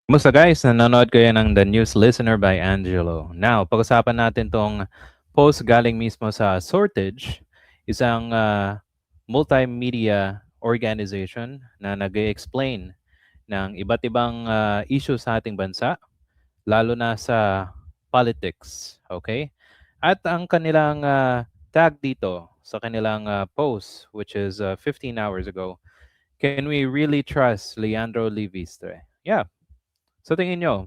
Kumusta guys? Nanonood kayo ng The News Listener by Angelo. Now, pag-usapan natin tong post galing mismo sa Sortage, isang multimedia organization na nag-explain ng iba't ibang issues sa ating bansa, lalo na sa politics. Okay? At ang kanilang tag dito sa kanilang post, which is 15 hours ago, can we really trust Leandro Liviste? Yeah. So tingin nyo,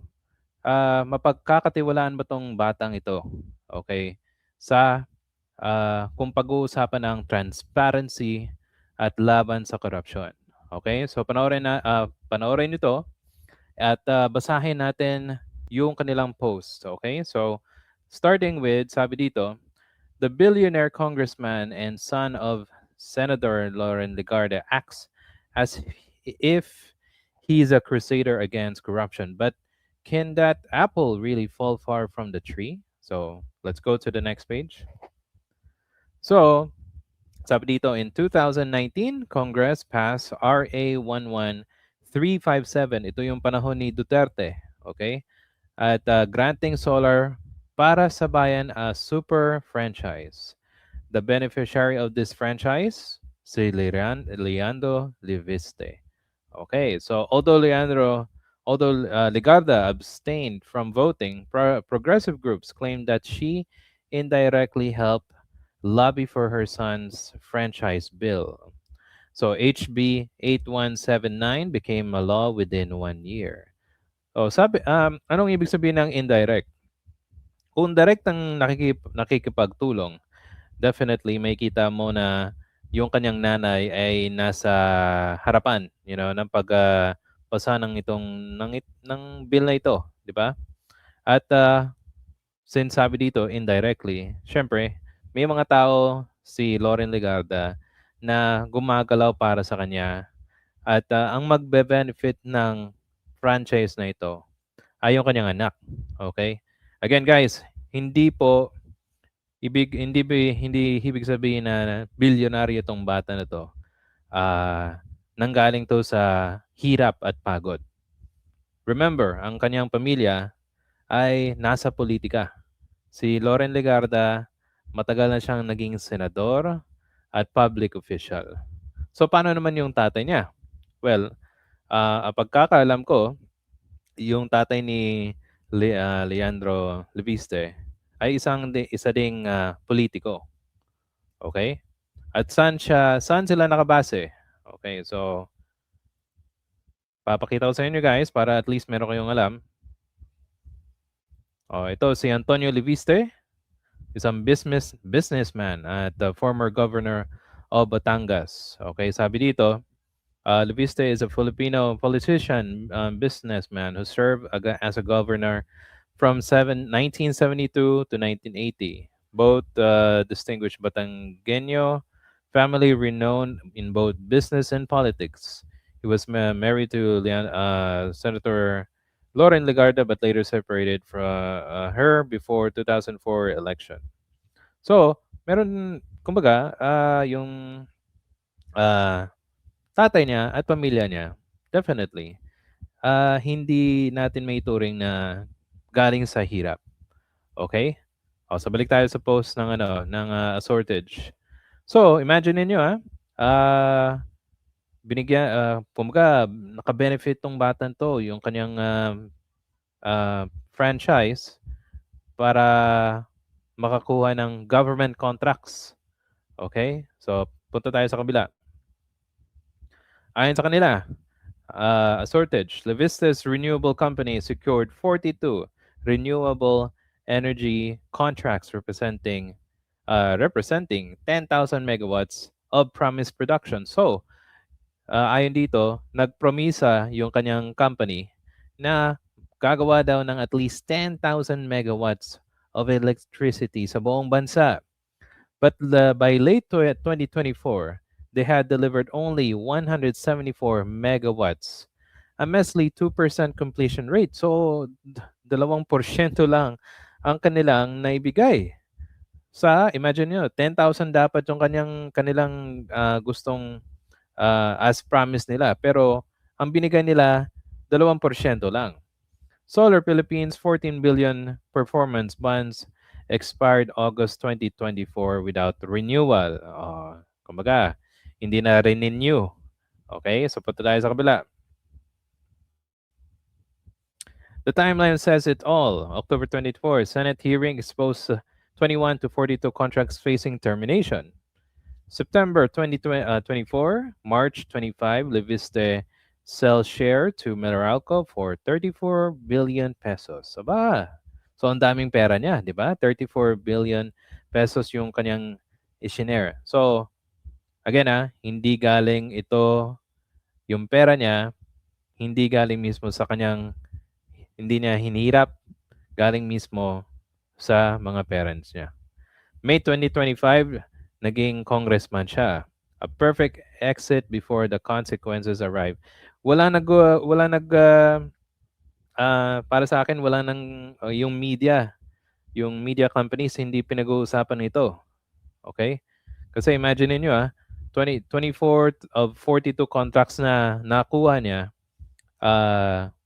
mapagkakatiwalaan ba 'tong batang ito, okay, sa, kung pag-uusapan ng transparency at laban sa korapsyon. Okay, so panoorin ito at, basahin natin yung kanilang post, okay? So, starting with sabi dito, "The billionaire congressman and son of Senator Lauren Legarda acts as if he's a crusader against corruption. But can that apple really fall far from the tree?" So let's go to the next page. So, sabi dito, in 2019, Congress passed RA 11357. Ito yung panahon ni Duterte. Okay? At granting solar para sa bayan a super franchise. The beneficiary of this franchise, si Leandro Liviste. Okay, so although Legarda abstained from voting, progressive groups claimed that she indirectly helped lobby for her son's franchise bill. So HB 8179 became a law within 1 year. Oh, anong ibig sabihin ng indirect? Kung direct ang nakikipagtulong, definitely may kita mo na yung kanyang nanay ay nasa harapan, ng pasa ng ng bill na ito, di ba? At since sabi dito indirectly, syempre may mga tao si Lauren Legarda na gumagalaw para sa kanya at ang magbe-benefit ng franchise na ito ay yung kanyang anak. Okay? Again guys, hindi ibig sabihin na bilyonaryo itong bata na 'to. Nanggaling 'to sa hirap at pagod. Remember, ang kanyang pamilya ay nasa politika. Si Lauren Legarda, matagal na siyang naging senador at public official. So paano naman yung tatay niya? Well, ang pagkakaalam ko, yung tatay ni Leandro Leviste ay isa ding politiko. Okay? At saan sila nakabase? Okay, so papakita ko sa inyo guys para at least meron kayong alam. Oh, ito si Antonio Leviste, isang businessman at the former governor of Batangas. Okay, sabi dito, Leviste is a Filipino politician, businessman who served as a governor from 1972 to 1980. Both distinguished Batangueño family renowned in both business and politics. He was married to Senator Lauren Legarda but later separated from her before 2004 election. So, kumbaga, yung ah, tatay niya at pamilya niya, definitely, hindi natin maituring na galing sa hirap. Okay? O, so balik tayo sa post ng Sortage. So, imagine niyo ah, kumbaga naka-benefit tong batang 'to, yung kanyang franchise para makakuha ng government contracts. Okay? So, punta tayo sa kabila. Ayon sa kanila, Sortage, Levista's renewable company secured 42 renewable energy contracts representing 10,000 megawatts of promised production. So, ayon dito, nagpromisa yung kanyang company na gagawa daw ng at least 10,000 megawatts of electricity sa buong bansa. But by late 2024, they had delivered only 174 megawatts, a measly 2% completion rate. So, 2% lang ang kanilang naibigay. Imagine nyo, 10,000 dapat yung kanilang gustong as promised nila. Pero ang binigay nila, 2% lang. Solar Philippines 14 billion performance bonds expired August 2024 without renewal. Kumbaga, hindi na renew. Okay, so punta tayo sa kabila. The timeline says it all. October 24, Senate hearing exposed 21 to 42 contracts facing termination. September 2024, March 25, Leviste sells share to Meralco for 34 billion pesos. Aba, so ang daming pera niya, di ba? 34 billion pesos yung kanyang isinare. So, again hindi galing ito, yung pera niya, hindi galing mismo sa kanyang, hindi niya hinirap, galing mismo sa mga parents niya. May 2025, naging congressman siya. A perfect exit before the consequences arrive. Wala nag para sa akin wala nang yung media companies hindi pinag-uusapan ito. Okay? Kasi imagine niyo 24 of 42 contracts na nakuha niya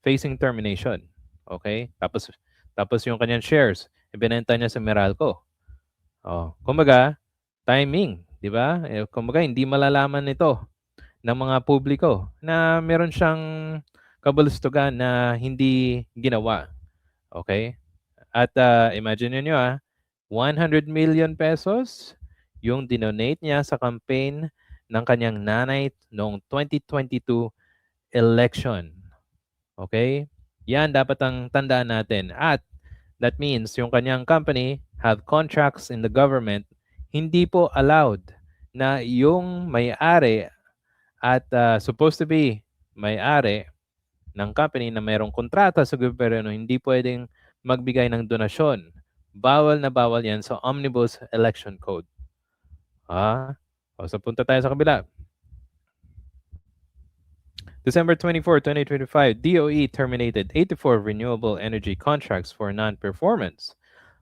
facing termination. Okay? Tapos yung kanyang shares, ibenta niya sa Meralco. Kumbaga, timing, 'di ba? Kumbaga hindi malalaman nito ng mga publiko na meron siyang kabulustugan na hindi ginawa. Okay? At imagine niyo 100 million pesos yung dinonate niya sa campaign ng kanyang nanay noong 2022 election. Okay? Yan dapat ang tandaan natin. At that means yung kanyang company have contracts in the government, hindi po allowed na yung may-ari at supposed to be may-ari ng company na mayroong kontrata sa gobyerno, hindi pwedeng magbigay ng donasyon. Bawal na bawal yan sa Omnibus Election Code. So punta tayo sa kabila. December 24, 2025, DOE terminated 84 renewable energy contracts for non-performance.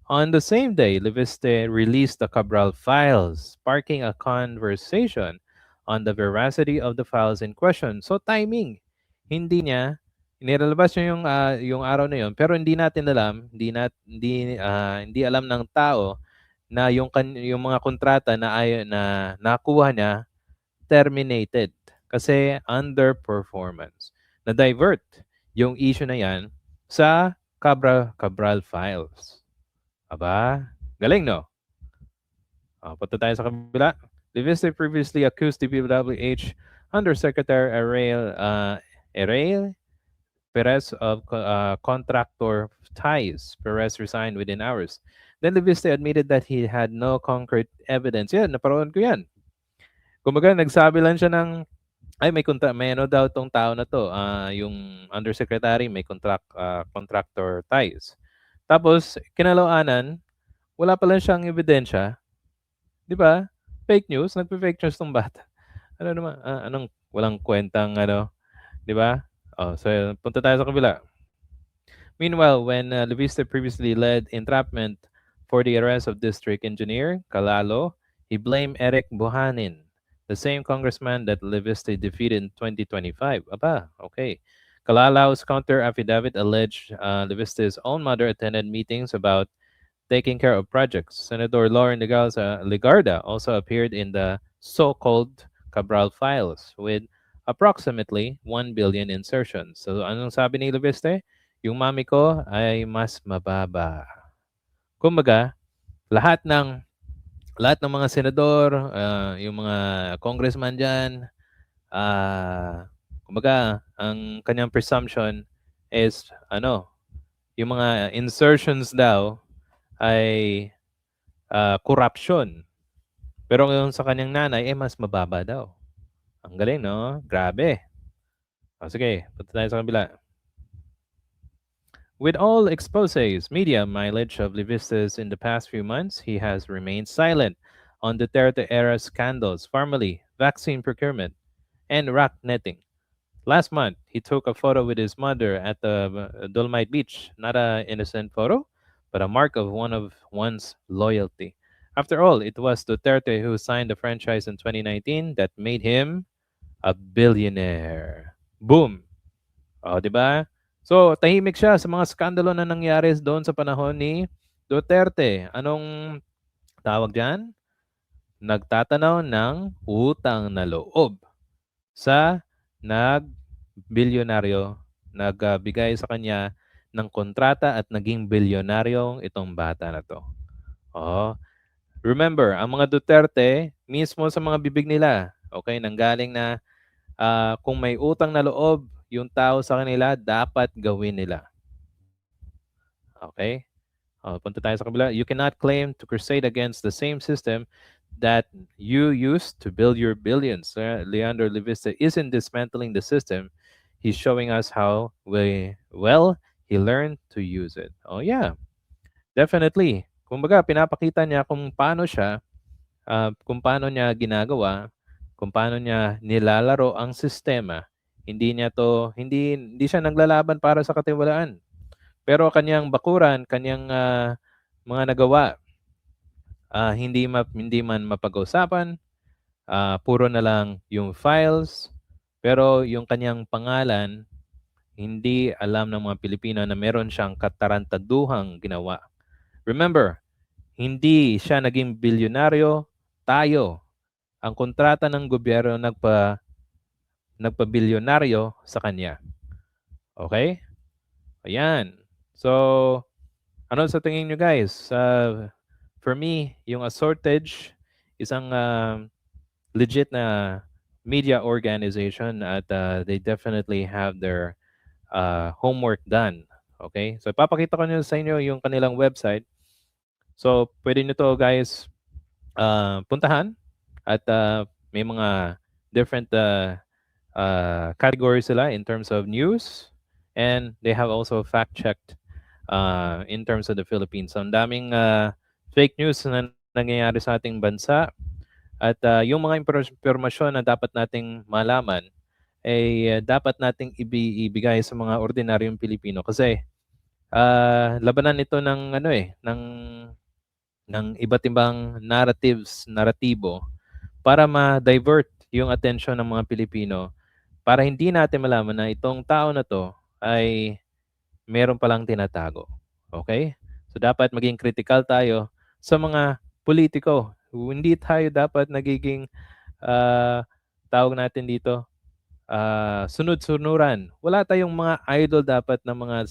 On the same day, Leviste released the Cabral files, sparking a conversation on the veracity of the files in question. So timing, hindi niya inilalabas niya yung araw na yon, pero hindi natin alam, hindi alam ng tao na yung mga kontrata na nakuha niya terminated kasi underperformance. Na-divert yung issue na yan sa Cabral files. Aba, galing no? Punta tayo sa kabila. Leviste previously accused DPWH Undersecretary Arail Perez of contractor ties. Perez resigned within hours. Then Leviste admitted that he had no concrete evidence. Yan, naparoon ko yan. Kumbaga, nagsabi lang siya ng, ay may ano daw tong tao na to, yung undersecretary may contractor ties. Tapos, kinalawanan, wala pa lang siyang ebidensya. 'Di ba? Fake news, nagpe-fake news tong bata. Ano naman, anong walang kwentang ano, 'di ba? So punta tayo sa kabila. Meanwhile, when Leviste previously led entrapment for the arrest of district engineer Calalo, he blamed Eric Buhanin, the same congressman that Leviste defeated in 2025. Aba, okay. Calalo's counter affidavit alleged Leviste's own mother attended meetings about taking care of projects. Senator Lauren Legarda also appeared in the so-called Cabral files with approximately 1 billion insertions. So anong sabi ni Leviste? Yung mami ko ay mas mababa. Kumbaga, lahat ng mga senador, yung mga congressman diyan, kumbaga, ang kanyang presumption is yung mga insertions daw ay corruption. Pero yung sa kanyang nanay, mas mababa daw. Ang galing, no? Grabe. Sige, punta tayo sa kabila. With all exposés, media mileage of Levistas in the past few months, he has remained silent on Duterte-era scandals, formerly vaccine procurement and rock netting. Last month, he took a photo with his mother at the Dolomite Beach. Not an innocent photo, but a mark of one's loyalty. After all, it was Duterte who signed the franchise in 2019 that made him a billionaire. Boom! Di ba? So, tahimik siya sa mga skandalo na nangyari doon sa panahon ni Duterte. Anong tawag diyan? Nagtatanaw ng utang na loob sa nag-bilyonaryo, nagbigay sa kanya ng kontrata at naging bilyonaryong itong bata na 'to. Oo. Remember, ang mga Duterte mismo sa mga bibig nila, okey, nanggaling na, kung may utang na loob yung tao sa kanila, dapat gawin nila, okey? Punta tayo sa kabila. You cannot claim to crusade against the same system that you used to build your billions. Leandro Levista isn't dismantling the system. He's showing us how well he learned to use it. Oh yeah, definitely. Kumbaga, pinapakita niya kung paano niya ginagawa, kung paano niya nilalaro ang sistema. Hindi siya naglalaban para sa katiwalaan. Pero kanyang bakuran, kanyang mga nagawa, hindi man mapag-usapan, puro na lang yung files, pero yung kanyang pangalan, hindi alam ng mga Pilipino na meron siyang katarantaduhang ginawa. Remember, hindi siya naging bilyonaryo, tayo. Ang kontrata ng gobyerno nagpabilyonaryo sa kanya. Okay? Ayan. So, ano sa tingin nyo guys? For me, yung Assortage, isang legit na media organization at they definitely have their homework done. Okay? So, ipapakita ko nyo sa inyo yung kanilang website. So, pwede nyo to guys puntahan at may mga different categories sila in terms of news and they have also fact-checked in terms of the Philippines. So, ang daming fake news na nangyayari sa ating bansa at yung mga impormasyon na dapat nating malaman ay dapat nating ibigay sa mga ordinaryong Pilipino kasi labanan ito ng ano ng iba't ibang naratibo para ma-divert yung attention ng mga Pilipino para hindi natin malaman na itong tao na 'to ay meron palang tinatago, okay? So, dapat maging kritikal tayo sa mga politiko. Hindi tayo dapat nagiging, ah, tawag natin dito, sunod-sunuran. Wala tayong mga idol dapat na mga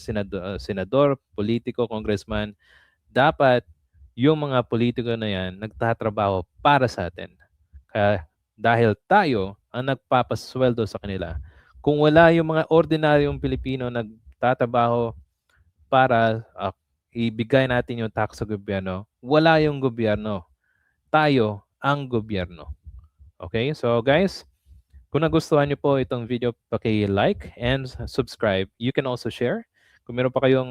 senador, politiko, congressman. Dapat yung mga politiko na 'yan nagtatrabaho para sa atin. Kaya dahil tayo ang nagpapasuweldo sa kanila. Kung wala yung mga ordinaryong Pilipino nagtatrabaho para ibigay natin yung tax sa gobyerno, wala yung gobyerno. Tayo ang gobyerno. Okay? So guys, kung nagustuhan niyo po itong video, paki-like and subscribe. You can also share. Kung meron pa kayong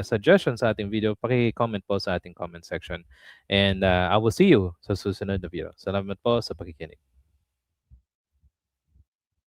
suggestion sa ating video, paki-comment po sa ating comment section. And I will see you sa susunod na video. Salamat po sa pakikinig.